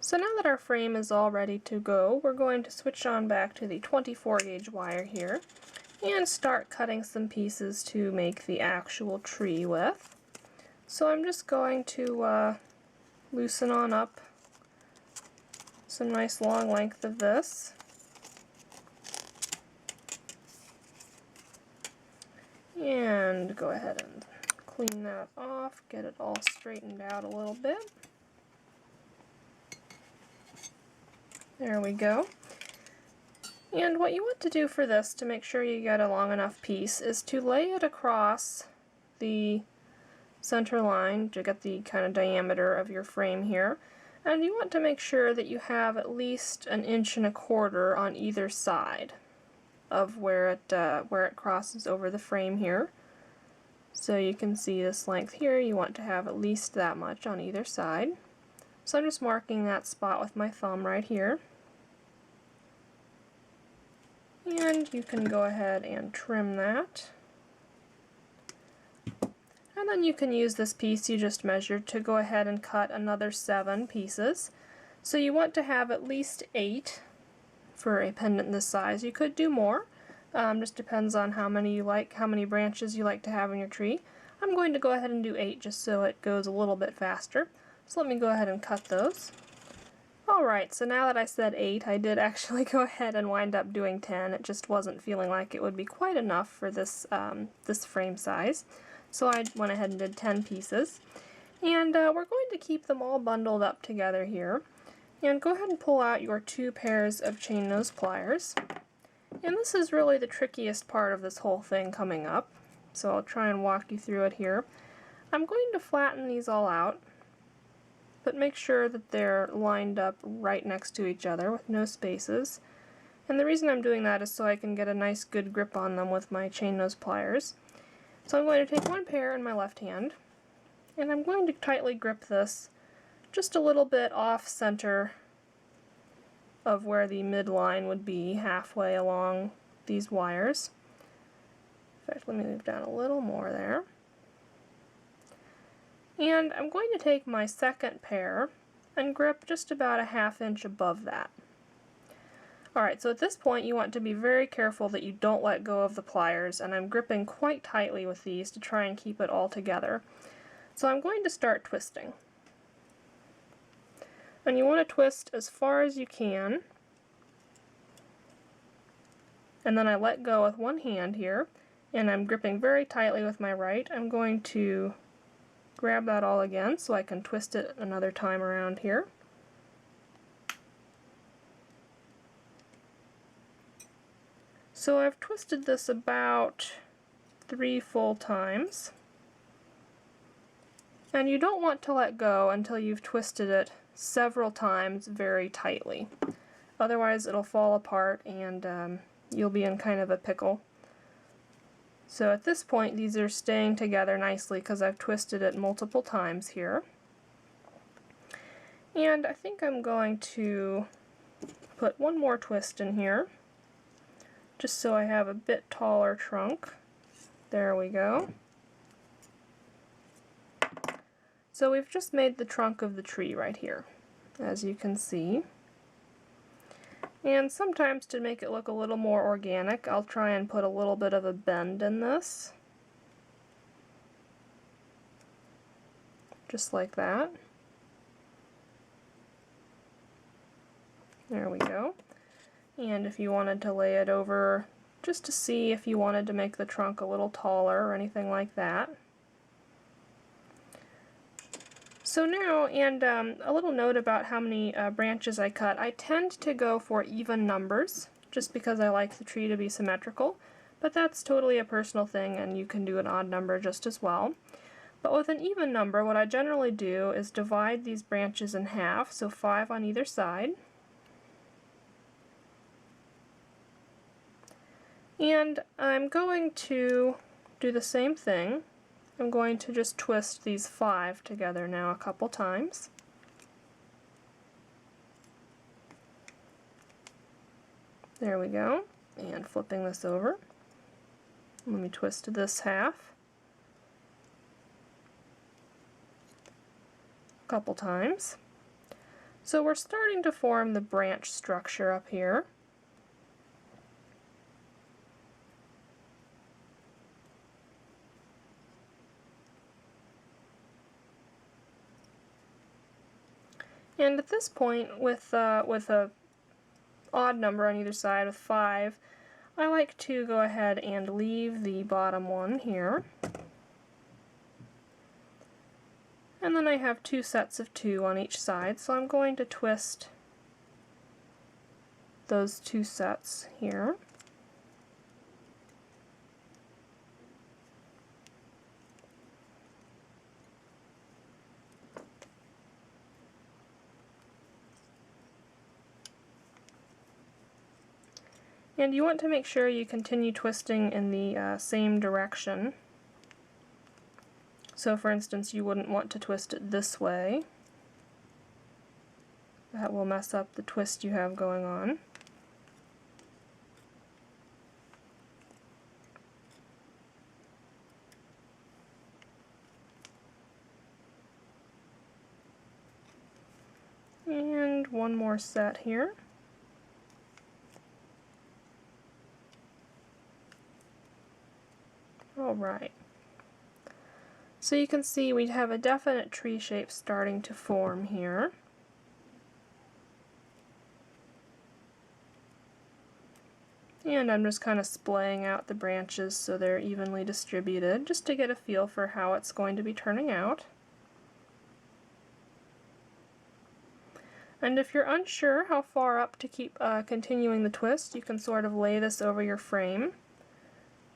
So now that our frame is all ready to go, we're going to switch on back to the 24 gauge wire here and start cutting some pieces to make the actual tree with. So I'm just going to loosen on up some nice long length of this. And go ahead and clean that off, get it all straightened out a little bit. There we go. And what you want to do for this to make sure you get a long enough piece is to lay it across the center line to get the kind of diameter of your frame here. And you want to make sure that you have at least 1.25 inches on either side of where it crosses over the frame here. So you can see this length here, you want to have at least that much on either side. So I'm just marking that spot with my thumb right here. And you can go ahead and trim that. And then you can use this piece you just measured to go ahead and cut another 7 pieces. So you want to have at least 8 for a pendant this size. You could do more, just depends on how many you like, how many branches you like to have in your tree. I'm going to go ahead and do 8 just so it goes a little bit faster. So let me go ahead and cut those. Alright, so now that I said 8, I did actually go ahead and wind up doing 10. It just wasn't feeling like it would be quite enough for this, this frame size. So I went ahead and did 10 pieces. And we're going to keep them all bundled up together here. And go ahead and pull out your 2 pairs of chain nose pliers. And this is really the trickiest part of this whole thing coming up. So I'll try and walk you through it here. I'm going to flatten these all out, but make sure that they're lined up right next to each other with no spaces. And the reason I'm doing that is so I can get a nice good grip on them with my chain nose pliers. So I'm going to take 1 pair in my left hand, and I'm going to tightly grip this just a little bit off center of where the midline would be, halfway along these wires. In fact, let me move down a little more there. And I'm going to take my second pair and grip just about a 1/2 inch above that. Alright, so at this point you want to be very careful that you don't let go of the pliers, and I'm gripping quite tightly with these to try and keep it all together. So I'm going to start twisting. And you want to twist as far as you can. And then I let go with one hand here, and I'm gripping very tightly with my right. I'm going to grab that all again so I can twist it another time around here. So I've twisted this about 3 full times. And you don't want to let go until you've twisted it several times very tightly. Otherwise it'll fall apart and you'll be in kind of a pickle. So at this point these are staying together nicely because I've twisted it multiple times here. And I think I'm going to put one more twist in here, just so I have a bit taller trunk. There we go. So we've just made the trunk of the tree right here, as you can see. And sometimes to make it look a little more organic, I'll try and put a little bit of a bend in this. Just like that. There we go. And if you wanted to lay it over just to see if you wanted to make the trunk a little taller or anything like that. So now, and a little note about how many branches I cut. I tend to go for even numbers just because I like the tree to be symmetrical, but that's totally a personal thing and you can do an odd number just as well. But with an even number, what I generally do is divide these branches in half, so 5 on either side. And I'm going to do the same thing. I'm going to just twist these 5 together now a couple times. There we go. And flipping this over. Let me twist this half a couple times. So we're starting to form the branch structure up here. And at this point, with a odd number on either side, with 5, I like to go ahead and leave the bottom one here. And then I have 2 sets of 2 on each side, so I'm going to twist those 2 sets here. And you want to make sure you continue twisting in the same direction. So for instance, you wouldn't want to twist it this way. That will mess up the twist you have going on. And one more set here. Alright. So you can see we have a definite tree shape starting to form here. And I'm just kind of splaying out the branches so they're evenly distributed, just to get a feel for how it's going to be turning out. And if you're unsure how far up to keep continuing the twist, you can sort of lay this over your frame,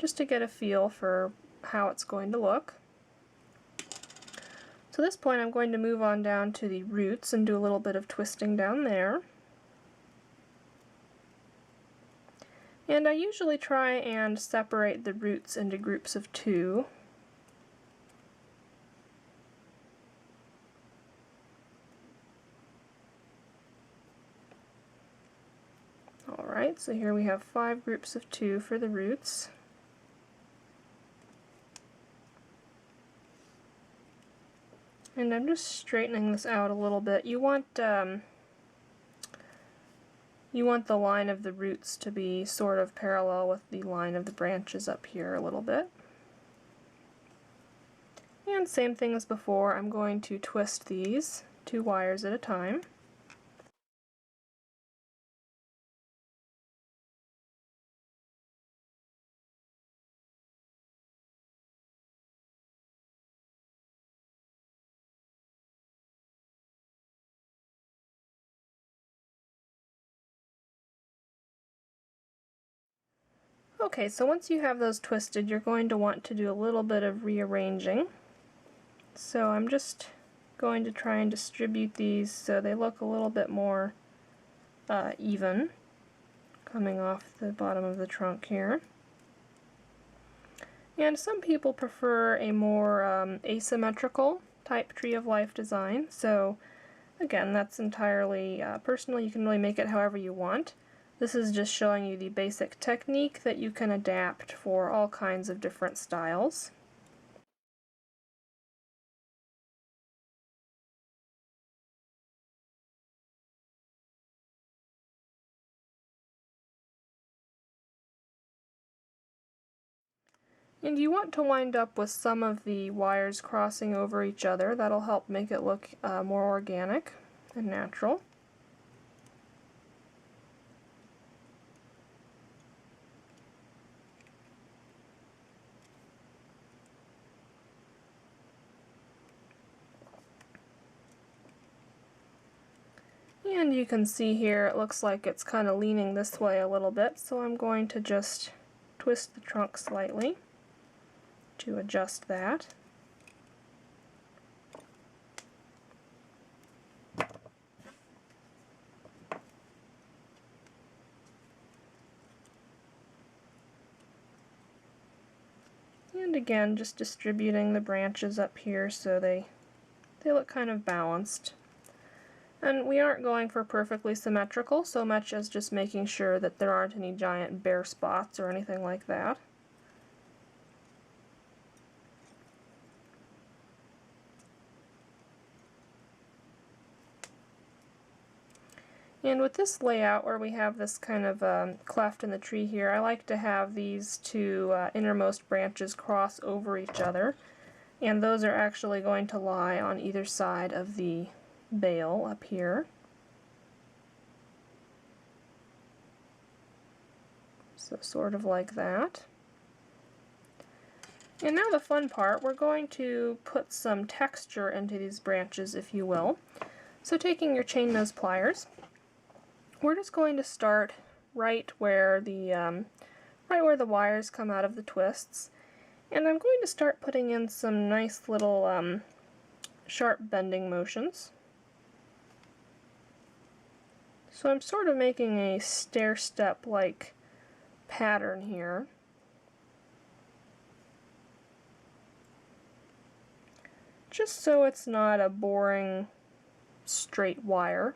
just to get a feel for how it's going to look. So at this point I'm going to move on down to the roots and do a little bit of twisting down there. And I usually try and separate the roots into groups of 2. Alright, so here we have 5 groups of 2 for the roots. And I'm just straightening this out a little bit. You want the line of the roots to be sort of parallel with the line of the branches up here a little bit. And same thing as before, I'm going to twist these 2 wires at a time. Okay, so once you have those twisted, you're going to want to do a little bit of rearranging. So I'm just going to try and distribute these so they look a little bit more even, coming off the bottom of the trunk here. And some people prefer a more asymmetrical type tree of life design, so again, that's entirely personal. You can really make it however you want. This is just showing you the basic technique that you can adapt for all kinds of different styles. And you want to wind up with some of the wires crossing over each other. That'll help make it look more organic and natural. And you can see here it looks like it's kind of leaning this way a little bit, so I'm going to just twist the trunk slightly to adjust that. And again, just distributing the branches up here so they look kind of balanced. And we aren't going for perfectly symmetrical so much as just making sure that there aren't any giant bare spots or anything like that. And with this layout where we have this kind of cleft in the tree here, I like to have these two innermost branches cross over each other, and those are actually going to lie on either side of the bale up here. So sort of like that. And now the fun part, we're going to put some texture into these branches, if you will. So taking your chain nose pliers, we're just going to start right where the wires come out of the twists, and I'm going to start putting in some nice little sharp bending motions. So I'm sort of making a stair-step like pattern here. Just so it's not a boring straight wire.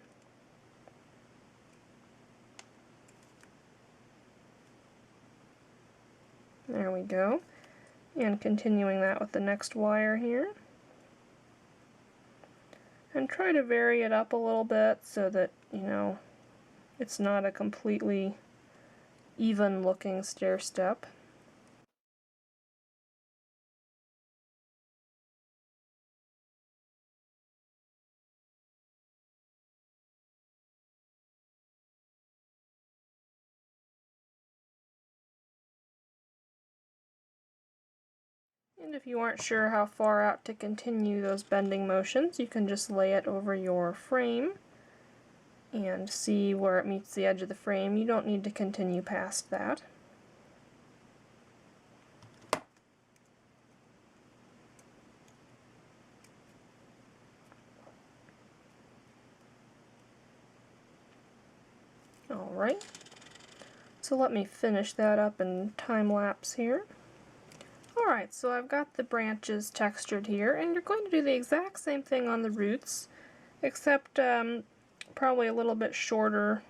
There we go. And continuing that with the next wire here. And try to vary it up a little bit so that, you know, it's not a completely even looking stair step. And if you aren't sure how far out to continue those bending motions, you can just lay it over your frame and see where it meets the edge of the frame. You don't need to continue past that. Alright, so let me finish that up in time lapse here. Alright, so I've got the branches textured here, and you're going to do the exact same thing on the roots, except probably a little bit shorter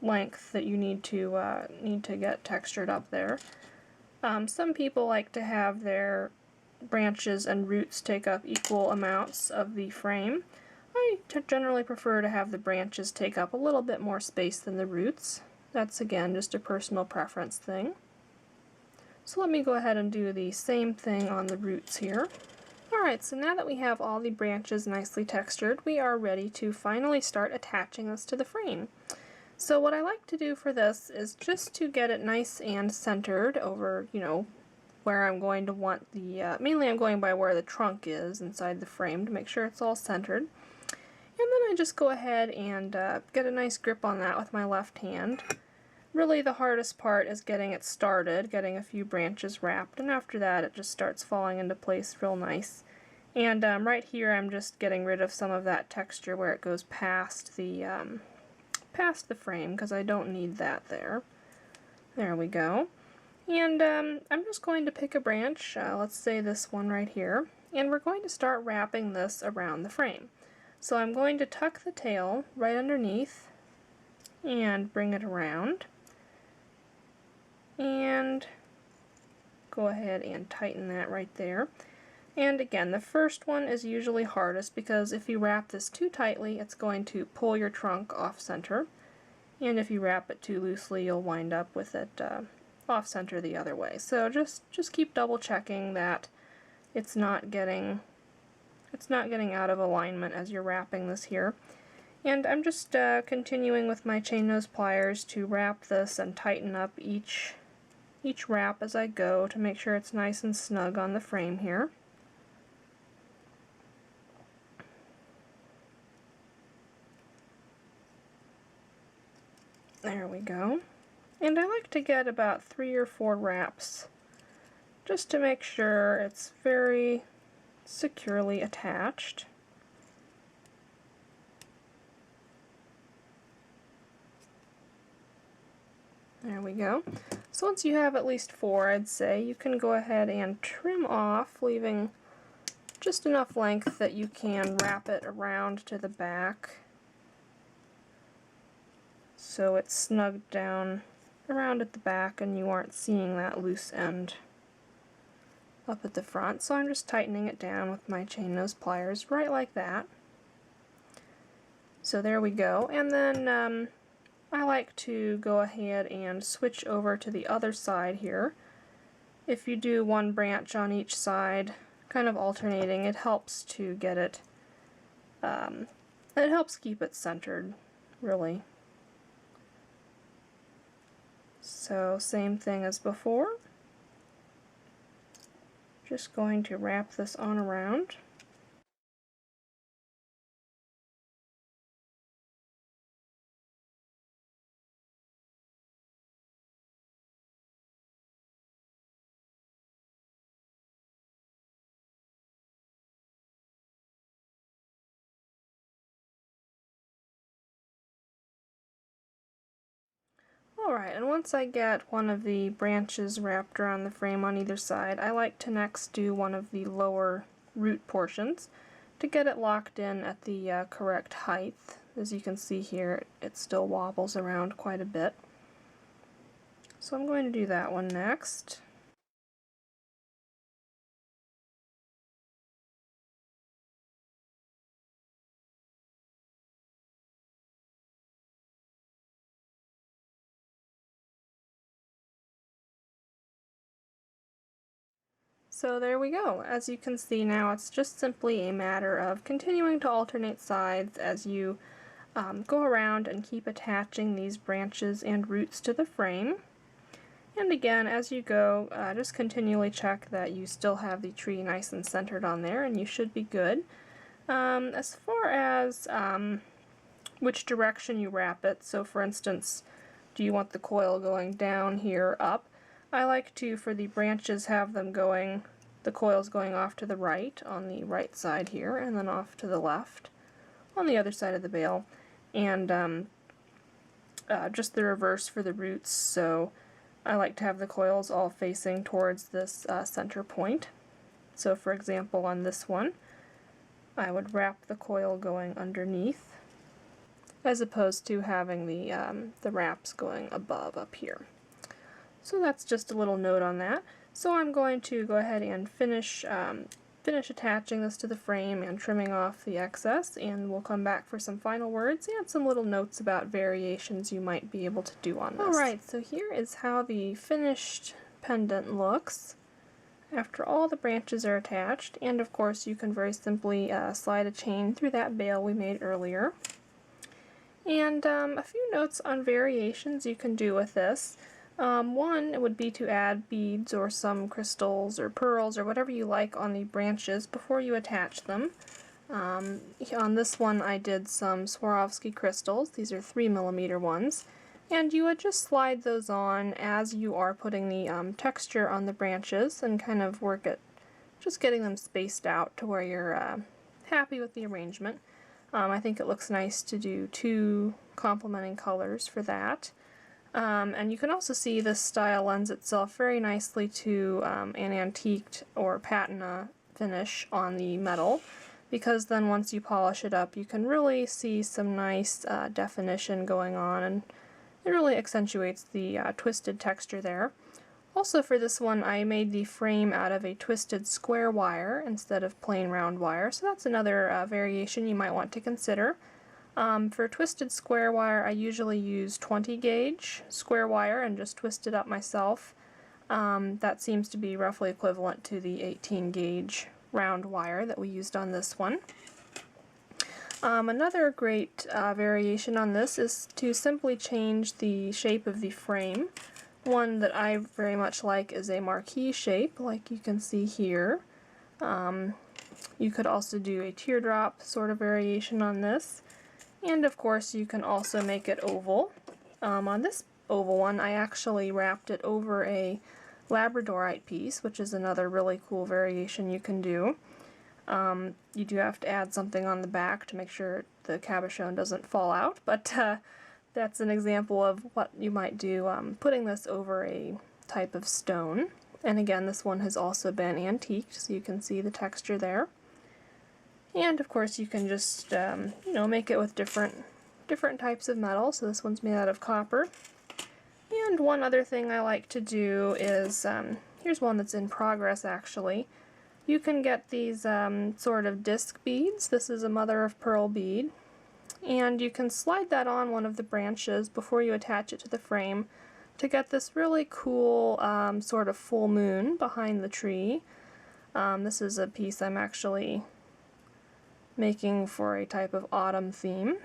length that you need to get textured up there. Some people like to have their branches and roots take up equal amounts of the frame. I generally prefer to have the branches take up a little bit more space than the roots. That's again just a personal preference thing. So let me go ahead and do the same thing on the roots here. Alright, so now that we have all the branches nicely textured, we are ready to finally start attaching this to the frame. So what I like to do for this is just to get it nice and centered over, you know, where I'm going to want the, mainly I'm going by where the trunk is inside the frame to make sure it's all centered. And then I just go ahead and get a nice grip on that with my left hand. Really the hardest part is getting it started, getting a few branches wrapped, and after that it just starts falling into place real nice. And right here I'm just getting rid of some of that texture where it goes past the frame, because I don't need that there. There we go. And I'm just going to pick a branch, let's say this one right here, and we're going to start wrapping this around the frame. So I'm going to tuck the tail right underneath and bring it around, and go ahead and tighten that right there. And again, the first one is usually hardest because if you wrap this too tightly, it's going to pull your trunk off center, and if you wrap it too loosely, you'll wind up with it off center the other way. So just keep double checking that it's not getting out of alignment as you're wrapping this here. And I'm just continuing with my chain nose pliers to wrap this and tighten up each wrap as I go to make sure it's nice and snug on the frame here. There we go. And I like to get about 3 or 4 wraps just to make sure it's very securely attached. There we go. So once you have at least 4, I'd say, you can go ahead and trim off, leaving just enough length that you can wrap it around to the back so it's snugged down around at the back and you aren't seeing that loose end up at the front. So I'm just tightening it down with my chain nose pliers right like that. So there we go. And then I like to go ahead and switch over to the other side here. If you do one branch on each side, kind of alternating, it helps to get it, it helps keep it centered, really. So same thing as before. Just going to wrap this on around. Alright, and once I get one of the branches wrapped around the frame on either side, I like to next do one of the lower root portions to get it locked in at the correct height. As you can see here, it still wobbles around quite a bit. So I'm going to do that one next. So there we go. As you can see now, it's just simply a matter of continuing to alternate sides as you go around and keep attaching these branches and roots to the frame. And again, as you go, just continually check that you still have the tree nice and centered on there, and you should be good. As far as which direction you wrap it, so for instance, do you want the coil going down here, up? I like to, for the branches, have them going, the coils going off to the right on the right side here, and then off to the left on the other side of the bale, and just the reverse for the roots. So I like to have the coils all facing towards this center point. So for example, on this one, I would wrap the coil going underneath, as opposed to having the wraps going above up here. So that's just a little note on that. So I'm going to go ahead and finish attaching this to the frame and trimming off the excess, and we'll come back for some final words and some little notes about variations you might be able to do on this. Alright, so here is how the finished pendant looks after all the branches are attached, and of course you can very simply slide a chain through that bale we made earlier. And a few notes on variations you can do with this. One would be to add beads or some crystals or pearls or whatever you like on the branches before you attach them. On this one I did some Swarovski crystals. These are 3mm ones. And you would just slide those on as you are putting the texture on the branches and kind of work at just getting them spaced out to where you're happy with the arrangement. I think it looks nice to do two complementing colors for that. And you can also see this style lends itself very nicely to an antiqued or patina finish on the metal, because then once you polish it up you can really see some nice definition going on, and it really accentuates the twisted texture there. Also for this one I made the frame out of a twisted square wire instead of plain round wire, so that's another variation you might want to consider. For twisted square wire I usually use 20 gauge square wire and just twist it up myself. That seems to be roughly equivalent to the 18 gauge round wire that we used on this one. Another great variation on this is to simply change the shape of the frame. One that I very much like is a marquee shape, like you can see here. You could also do a teardrop sort of variation on this. And of course you can also make it oval. On this oval one I actually wrapped it over a labradorite piece, which is another really cool variation you can do. You do have to add something on the back to make sure the cabochon doesn't fall out, but that's an example of what you might do putting this over a type of stone. And again, this one has also been antiqued, so you can see the texture there. And of course you can just make it with different types of metal. So this one's made out of copper. And one other thing I like to do is, here's one that's in progress actually. You can get these sort of disc beads. This is a mother of pearl bead. and you can slide that on one of the branches before you attach it to the frame to get this really cool sort of full moon behind the tree. This is a piece I'm actually making for a type of autumn theme.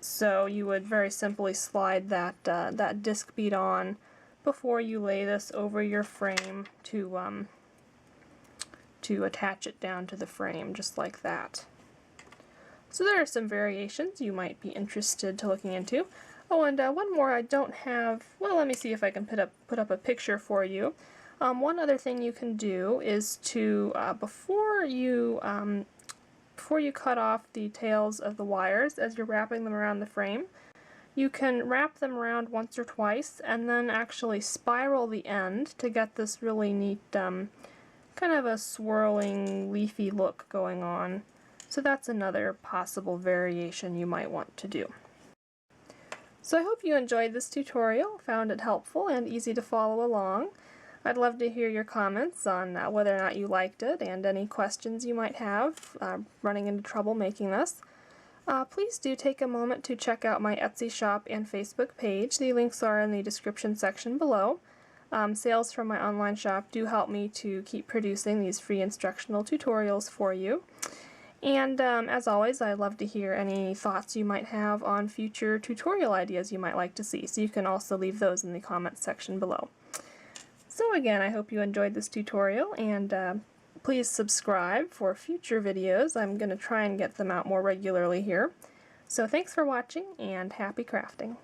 So you would very simply slide that disc bead on before you lay this over your frame to attach it down to the frame, just like that. So there are some variations you might be interested to looking into. Oh, and one more I don't have. Well, let me see if I can put up a picture for you. One other thing you can do is to before you cut off the tails of the wires as you're wrapping them around the frame, you can wrap them around once or twice and then actually spiral the end to get this really neat kind of a swirling leafy look going on. So that's another possible variation you might want to do. So I hope you enjoyed this tutorial, found it helpful and easy to follow along. I'd love to hear your comments on whether or not you liked it and any questions you might have running into trouble making this. Please do take a moment to check out my Etsy shop and Facebook page. The links are in the description section below. Sales from my online shop do help me to keep producing these free instructional tutorials for you. And as always, I'd love to hear any thoughts you might have on future tutorial ideas you might like to see, so you can also leave those in the comments section below. So again, I hope you enjoyed this tutorial, and please subscribe for future videos. I'm going to try and get them out more regularly here. So thanks for watching, and happy crafting!